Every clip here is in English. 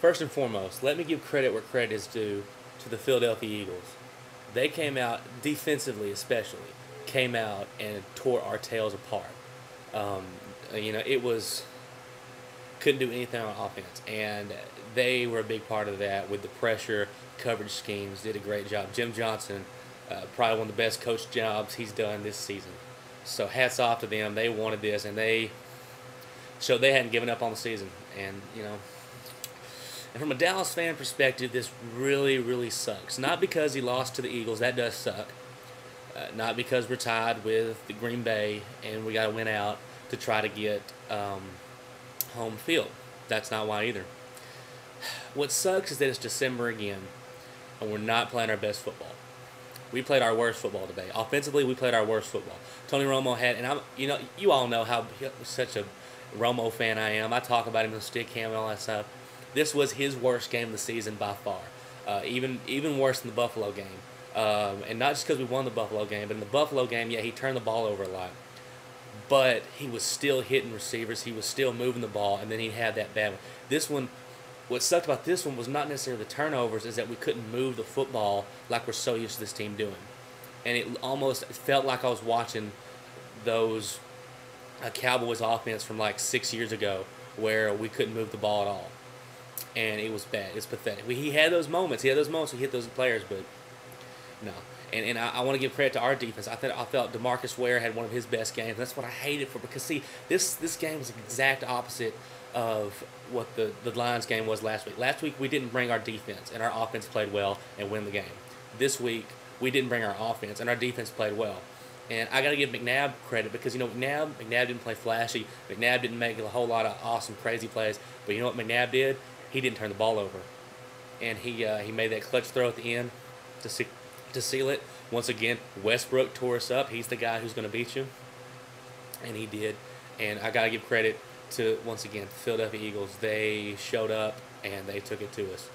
First and foremost, let me give credit where credit is due to the Philadelphia Eagles. They came out, defensively especially, came out and tore our tails apart. Um, it was, couldn't do anything on offense, and they were a big part of that with the pressure, coverage schemes, did a great job. Jim Johnson, probably one of the best coach jobs he's done this season. So hats off to them. They wanted this, and they showed they hadn't given up on the season. And from a Dallas fan perspective, this really, really sucks. Not because he lost to the Eagles, that does suck. Not because we're tied with the Green Bay and we got to win out to try to get home field. That's not why either. What sucks is that it's December again, and we're not playing our best football. We played our worst football today. Offensively, we played our worst football. Tony Romo had, and you all know how such a Romo fan I am. I talk about him in the stick cam and all that stuff. This was his worst game of the season by far, even worse than the Buffalo game. And not just because we won the Buffalo game, but in the Buffalo game, yeah, he turned the ball over a lot. But he was still hitting receivers. He was still moving the ball, and then he had that bad one. This one, what sucked about this one was not necessarily the turnovers, is that we couldn't move the football like we're so used to this team doing. And it almost felt like I was watching those Cowboys offense from like 6 years ago where we couldn't move the ball at all. And it was bad. It's pathetic. He had those moments. He had those moments. He hit those players, but no. And I want to give credit to our defense. I felt DeMarcus Ware had one of his best games. That's what I hated for, because see, this game was the exact opposite of what the Lions game was last week. Last week we didn't bring our defense, and our offense played well and win the game. This week we didn't bring our offense, and our defense played well. And I got to give McNabb credit, because McNabb didn't play flashy. McNabb didn't make a whole lot of awesome, crazy plays. But you know what McNabb did? He didn't turn the ball over, and he made that clutch throw at the end to seal it. Once again, Westbrook tore us up. He's the guy who's going to beat you, and he did. And I got to give credit to, once again, the Philadelphia Eagles. They showed up and they took it to us.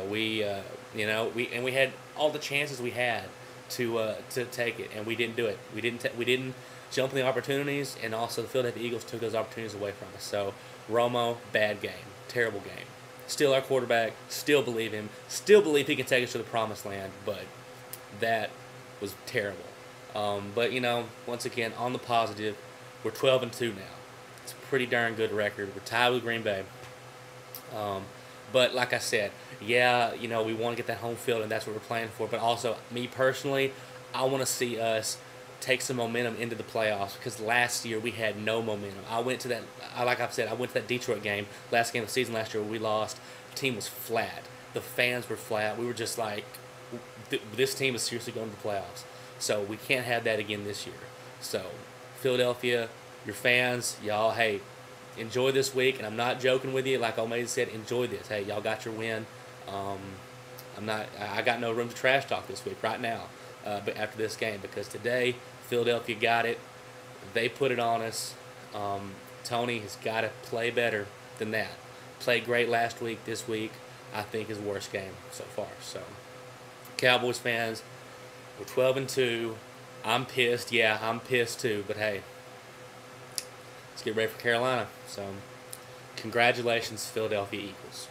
We had all the chances we had to take it, and we didn't do it. We didn't jump on the opportunities, and also the Philadelphia Eagles took those opportunities away from us. So Romo, bad game, terrible game. Still our quarterback, still believe him, still believe he can take us to the promised land, but that was terrible. But once again, on the positive, we're 12-2 now. It's a pretty darn good record. We're tied with Green Bay. But like I said, yeah, we want to get that home field, and that's what we're playing for. But also, me personally, I want to see us take some momentum into the playoffs, because last year we had no momentum. I went to that Detroit game, last game of the season last year, where we lost. The team was flat. The fans were flat. We were just like, this team is seriously going to the playoffs. So we can't have that again this year. So Philadelphia, your fans, y'all, hey, enjoy this week. And I'm not joking with you. Like Almeida said, enjoy this. Hey, y'all got your win. I got no room to trash talk this week right now. But after this game, because today Philadelphia got it, they put it on us. Tony has got to play better than that. Played great last week. This week, I think, his worst game so far. So, Cowboys fans, we're 12-2. I'm pissed. Yeah, I'm pissed too. But hey, let's get ready for Carolina. So, congratulations, Philadelphia Eagles.